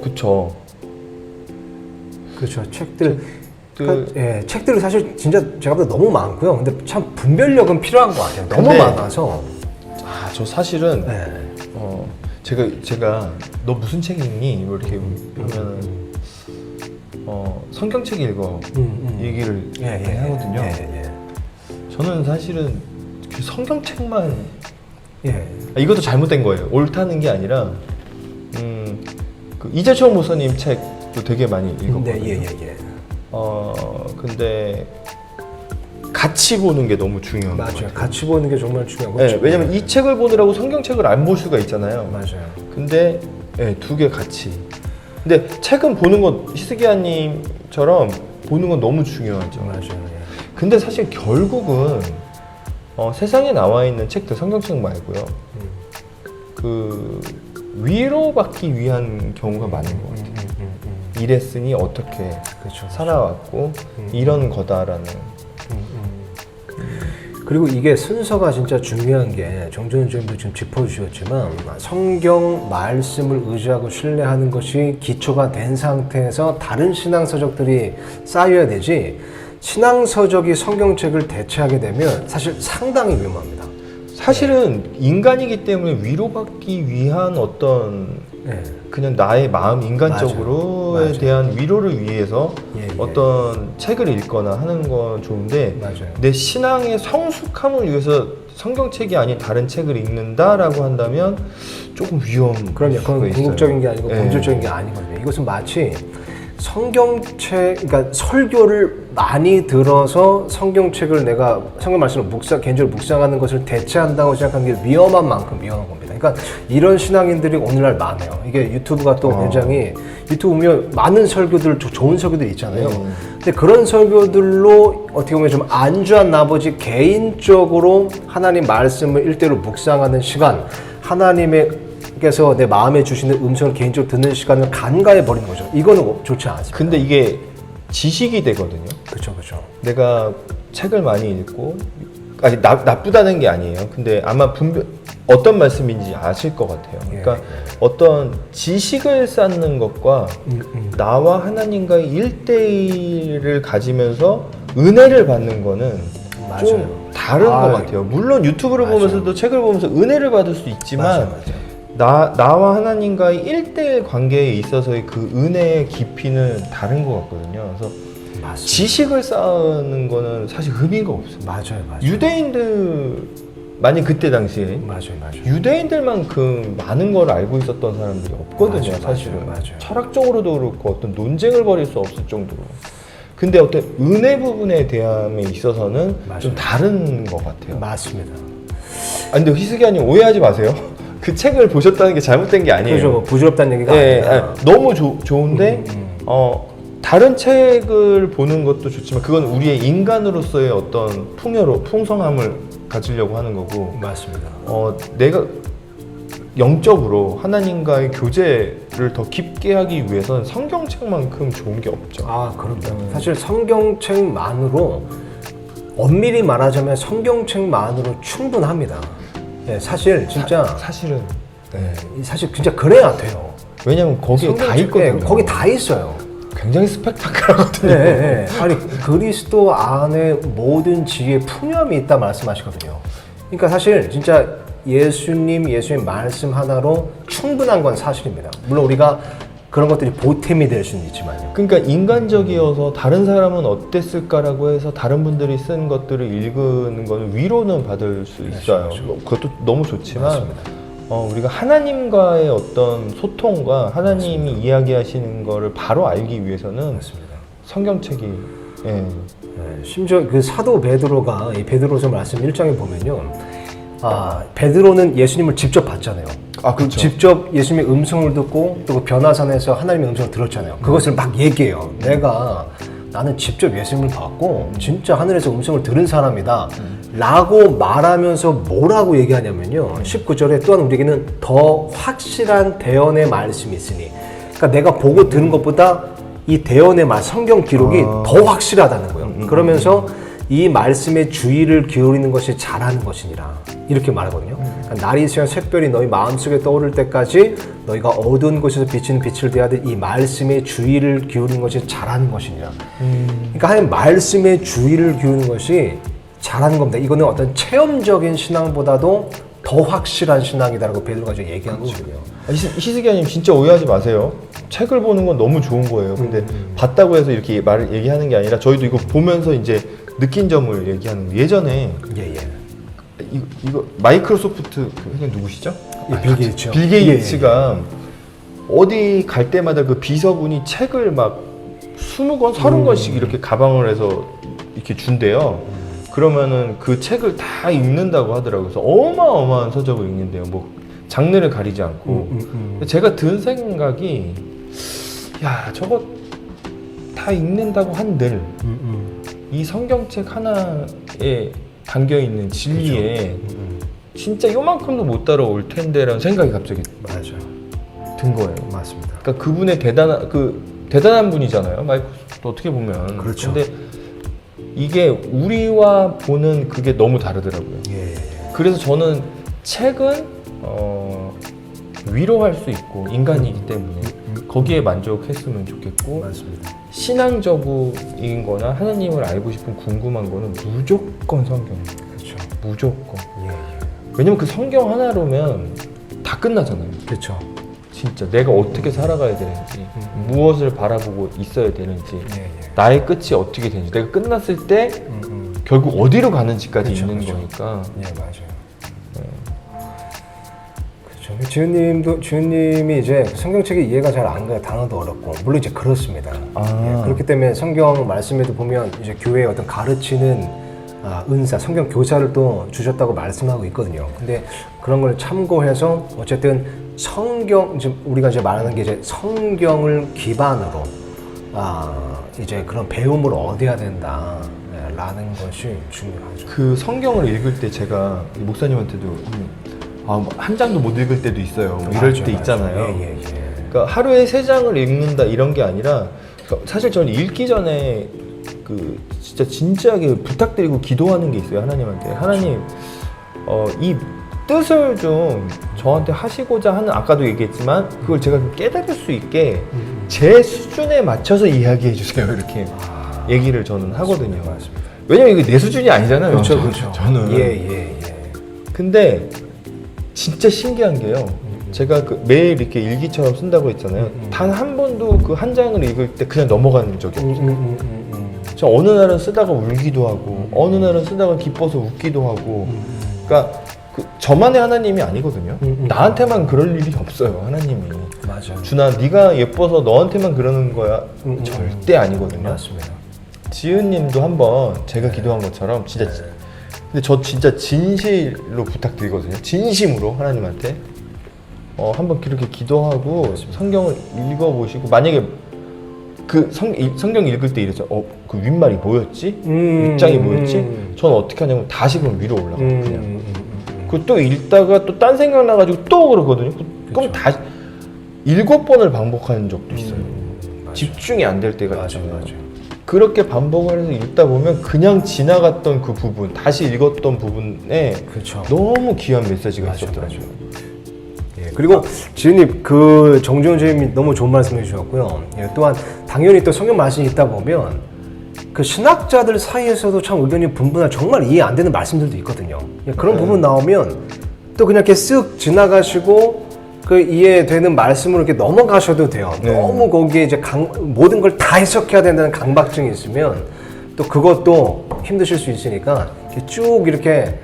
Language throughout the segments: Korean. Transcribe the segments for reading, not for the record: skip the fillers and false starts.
그쵸. 그렇죠. 책들. 예, 책들이 사실 진짜 제가 보다 너무 많고요. 근데 참 분별력은 필요한 것 같아요. 너무 많아서. 저 사실은 네. 제가 너 무슨 책 읽니? 뭐 이렇게 하면은 성경책 읽어 얘기를 많이 하거든요. 저는 사실은 그 성경책만 이것도 잘못된 거예요. 옳다는 게 아니라 그 이재철 목사님 책도 되게 많이 읽었거든요. 근데 같이 보는 게 너무 중요한 거예요. 맞아요. 같이 보는 게 정말 중요하고. 네, 왜냐면 이 책을 보느라고 성경책을 안 볼 수가 있잖아요. 맞아요. 근데 두 개 같이. 근데 책은 보는 건 히스기야님처럼 보는 건 너무 중요하죠. 맞아요. 근데 사실 결국은 세상에 나와 있는 책들, 성경책 말고요. 그 위로받기 위한 경우가 많은 것 같아요. 이랬으니 어떻게 살아왔고 이런 거다라는. 그리고 이게 순서가 진짜 중요한 게 정준우 선생님도 지금 짚어주셨지만 성경 말씀을 의지하고 신뢰하는 것이 기초가 된 상태에서 다른 신앙서적들이 쌓여야 되지, 신앙서적이 성경책을 대체하게 되면 사실 상당히 위험합니다. 사실은 인간이기 때문에 위로받기 위한 어떤 그냥 나의 마음 인간적으로에 대한 위로를 위해서 어떤 책을 읽거나 하는 건 좋은데 내 신앙의 성숙함을 위해서 성경책이 아닌 다른 책을 읽는다라고 한다면 조금 그건 궁극적인 게 아니고 본질적인 게 아니거든요. 이것은 마치 성경책, 그러니까 설교를 많이 들어서 성경책을 내가 성경 말씀을 개인적으로 묵상하는 것을 대체한다고 생각하는 게 위험한 만큼 위험한 겁니다. 그러니까 이런 신앙인들이 오늘날 많아요. 이게 유튜브가 또 굉장히 유튜브 보면 많은 설교들, 좋은 설교들 있잖아요. 근데 그런 설교들로 어떻게 보면 좀 안주한 나머지 개인적으로 하나님 말씀을 일대로 묵상하는 시간, 하나님께서 내 마음에 주시는 음성을 개인적으로 듣는 시간을 간과해 버리는 거죠. 이거는 좋지 않습니다. 근데 이게 지식이 되거든요. 그렇죠. 내가 책을 많이 읽고, 나쁘다는 게 아니에요. 근데 아마 어떤 말씀인지 아실 것 같아요. 그러니까 어떤 지식을 쌓는 것과 나와 하나님과의 1대1을 가지면서 은혜를 받는 거는 좀 다른 것 같아요. 물론 유튜브를 보면서도 책을 보면서 은혜를 받을 수 있지만 나와 하나님과의 1대1 관계에 있어서의 그 은혜의 깊이는 다른 것 같거든요. 그래서 지식을 쌓는 거는 사실 의미가 없어요. 맞아요. 유대인들 만약 그때 당시에 유대인들만큼 많은 걸 알고 있었던 사람들이 없거든요. 사실은 철학적으로도 그렇고 어떤 논쟁을 벌일 수 없을 정도로. 근데 어떤 은혜 부분에 대함에 있어서는 좀 다른 것 같아요. 맞습니다. 근데 히스기야님 오해하지 마세요. 그 책을 보셨다는 게 잘못된 게 아니에요. 그렇죠. 부질없다는 얘기가 아니라 너무 좋은데 다른 책을 보는 것도 좋지만 그건 우리의 인간으로서의 어떤 풍성함을 가지려고 하는 거고. 맞습니다. 내가 영적으로 하나님과의 교제를 더 깊게 하기 위해서는 성경책만큼 좋은 게 없죠. 그럼요. 사실 성경책만으로 엄밀히 말하자면 성경책만으로 충분합니다. 사실 진짜 사실은 사실 진짜 그래야 돼요. 왜냐면 거기에 다 있거든요. 거기 다 있어요. 굉장히 스펙타클하거든요. 아니 그리스도 안에 모든 지혜의 풍요함이 있다 말씀하시거든요. 그러니까 사실 진짜 예수님 말씀 하나로 충분한 건 사실입니다. 물론 우리가 그런 것들이 보탬이 될 수는 있지만요. 그러니까 인간적이어서 다른 사람은 어땠을까라고 해서 다른 분들이 쓴 것들을 읽는 거는 위로는 받을 수 있어요. 그것도 너무 좋지만 우리가 하나님과의 어떤 소통과 하나님이 이야기하시는 거를 바로 알기 위해서는 성경책이 심지어 그 사도 베드로가 이 베드로서 말씀 1장에 보면요. 베드로는 예수님을 직접 봤잖아요. 그렇죠. 직접 예수님의 음성을 듣고 또 그 변화산에서 하나님의 음성을 들었잖아요. 그것을 막 얘기해요. 나는 직접 예수님을 봤고 진짜 하늘에서 음성을 들은 사람이다 라고 말하면서 뭐라고 얘기하냐면요, 19절에 또한 우리에게는 더 확실한 대언의 말씀이 있으니, 그러니까 내가 보고 들은 것보다 이 대언의 말, 성경 기록이 더 확실하다는 거예요. 그러면서 이 말씀에 주의를 기울이는 것이 잘하는 것이니라 이렇게 말하거든요. 그러니까 날이 새어 샛별이 너희 마음속에 떠오를 때까지 너희가 어두운 곳에서 비치는 빛을 대하듯 이 말씀에 주의를 기울이는 것이 잘하는 것이니라. 그러니까 하나님 말씀에 주의를 기울이는 것이 잘하는 겁니다. 이거는 어떤 체험적인 신앙보다도 더 확실한 신앙이다라고 베드로가 지금 얘기한 거거든요. 희스기야님 진짜 오해하지 마세요. 책을 보는 건 너무 좋은 거예요. 근데 봤다고 해서 이렇게 말을 얘기하는 게 아니라 저희도 이거 보면서 이제 느낀 점을 얘기하는 거예요. 예전에 이거 마이크로소프트 그 회장 누구시죠? 빌 게이츠요. 빌 게이츠가 어디 갈 때마다 그 비서분이 책을 막 20권, 30권씩 이렇게 가방을 해서 이렇게 준대요. 그러면은 그 책을 다 읽는다고 하더라고요. 그래서 어마어마한 서적을 읽는데요. 뭐 장르를 가리지 않고. 제가 든 생각이 야 저거 다 읽는다고 한들 이 성경책 하나에 담겨 있는 진리에 진짜 요만큼도 못 따라올 텐데라는 생각이 갑자기 든 거예요. 맞습니다. 그러니까 그분의 대단한 분이잖아요. 마이크로소프트 어떻게 보면. 그렇죠. 근데 이게 우리와 보는 그게 너무 다르더라고요. 그래서 저는 책은 위로할 수 있고 인간이기 때문에 거기에 만족했으면 좋겠고 맞습니다. 신앙적인 거나 하나님을 알고 싶은 궁금한 거는 무조건 성경이에요. 그렇죠. 무조건. 왜냐면 그 성경 하나로면 다 끝나잖아요. 그렇죠. 진짜 내가 어떻게 살아가야 되는지 무엇을 바라보고 있어야 되는지 나의 끝이 어떻게 되는지 내가 끝났을 때 결국 어디로 가는지까지 그쵸, 있는 그쵸. 거니까. 맞아요. 그렇죠. 주님이 이제 성경책이 이해가 잘 안 가요. 단어도 어렵고 물론 이제 그렇습니다. 그렇기 때문에 성경 말씀에도 보면 이제 교회의 어떤 가르치는 은사, 성경 교사를 또 주셨다고 말씀하고 있거든요. 근데 그런 걸 참고해서 어쨌든 성경, 지금 우리가 이제 말하는 게 이제 성경을 기반으로 이제 그런 배움을 얻어야 된다라는 것이 중요하죠. 그 성경을 읽을 때 제가 목사님한테도 한 장도 못 읽을 때도 있어요. 뭐 이럴 때 있잖아요. 그러니까 하루에 3장을 읽는다 이런 게 아니라 사실 저는 읽기 전에 그 진짜 진지하게 부탁드리고 기도하는 게 있어요. 하나님한테. 하나님 이 뜻을 좀 저한테 하시고자 하는, 아까도 얘기했지만 그걸 제가 좀 깨달을 수 있게 제 수준에 맞춰서 이야기해 주세요. 이렇게 얘기를 저는 하거든요. 맞습니다. 왜냐면 이게 내 수준이 아니잖아요. 그렇죠. 저는. 근데 진짜 신기한 게요. 제가 매일 이렇게 일기처럼 쓴다고 했잖아요. 단 한 번도 그 한 장을 읽을 때 그냥 넘어가는 적이 없어요. 저 어느 날은 쓰다가 울기도 하고 어느 날은 쓰다가 기뻐서 웃기도 하고. 그러니까 저만의 하나님이 아니거든요. 나한테만 그럴 일이 없어요. 하나님이. 맞아요. 준아, 네가 예뻐서 너한테만 그러는 거야. 절대 아니거든요. 맞습니다. 지은님도 한번 제가 기도한 것처럼 진짜 근데 저 진짜 진실로 부탁드리거든요. 진심으로 하나님한테 한번 그렇게 기도하고 성경을 읽어보시고, 만약에 그 성경 읽을 때 이랬죠. 그 윗말이 뭐였지? 윗장이 뭐였지? 저는 어떻게 하냐면 다시 그럼 위로 올라가요. 그냥. 그 또 읽다가 또 딴 생각 나가지고 또 그러거든요. 그럼 다시 7번을 반복하는 적도 있어요. 집중이 안 될 때가 있잖아요. 그렇게 반복을 해서 읽다 보면 그냥 지나갔던 그 부분, 다시 읽었던 부분에 너무 귀한 메시지가 있었더라고요. 그리고 지은님, 그 정지훈 선생님이 너무 좋은 말씀해 주셨고요. 또한 당연히 또 성경 말씀이 있다 보면 그 신학자들 사이에서도 참 의견이 분분한, 정말 이해 안 되는 말씀들도 있거든요. 그런 부분 나오면 또 그냥 이렇게 쓱 지나가시고 그 이해되는 말씀으로 이렇게 넘어가셔도 돼요. 너무 거기에 이제 모든 걸 다 해석해야 된다는 강박증이 있으면 또 그것도 힘드실 수 있으니까 이렇게 쭉 이렇게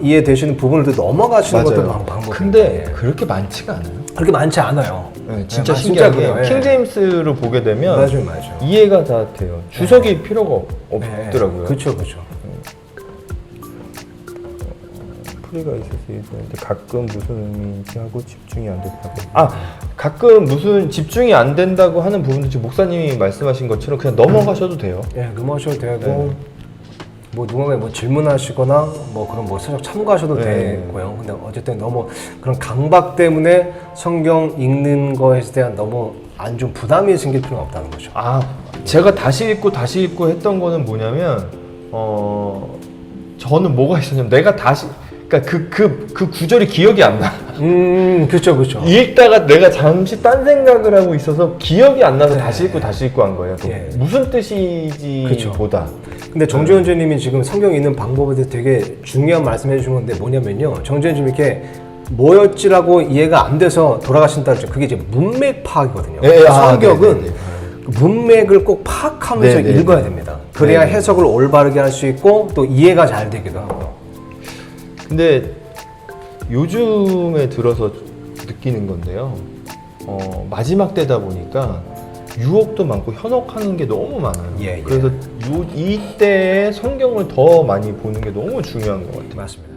이해되시는 부분을 또 넘어가시는 것도 방법입니다. 근데 그렇게 많지가 않아요. 그렇게 많지 않아요. 진짜 신기하게 킹제임스로 보게 되면 맞아요. 이해가 다 돼요. 주석이 필요가 없더라고요. 그렇죠. 풀이가 있어서 얘기하는데 가끔 무슨 의미인지 하고 집중이 안 됐다고. 가끔 무슨 집중이 안 된다고 하는 부분도 지금 목사님이 말씀하신 것처럼 그냥 넘어가셔도 돼요. 넘어가셔도 되고 뭐 누군가 뭐 질문하시거나 뭐 그런 뭐 살짝 참고하셔도 되고요. 근데 어쨌든 너무 그런 강박 때문에 성경 읽는 거에 대한 너무 안 좋은 부담이 생길 필요는 없다는 거죠. 제가 다시 읽고 했던 거는 뭐냐면 저는 뭐가 있었냐면 내가 다시 그러니까 그 구절이 기억이 안 나. 그렇죠. 읽다가 내가 잠시 딴 생각을 하고 있어서 기억이 안 나서 네. 다시 읽고 한 거예요. 예. 무슨 뜻이지 그쵸. 보다. 근데 정재현 님이 지금 성경 읽는 방법에 대해서 되게 중요한 말씀해 주신 건데 뭐냐면요. 정재현 님 이렇게 뭐였지라고 이해가 안 돼서 돌아가신다 그랬죠. 그게 이제 문맥 파악이거든요. 예, 성격은 네네네. 문맥을 꼭 파악하면서 네네네. 읽어야 됩니다. 그래야 네네. 해석을 올바르게 할 수 있고 또 이해가 잘 되기도 하고. 근데 요즘에 들어서 느끼는 건데요. 마지막 때다 보니까 유혹도 많고 현혹하는 게 너무 많아요. 예. 그래서 이때에 성경을 더 많이 보는 게 너무 중요한 것 같아요. 맞습니다.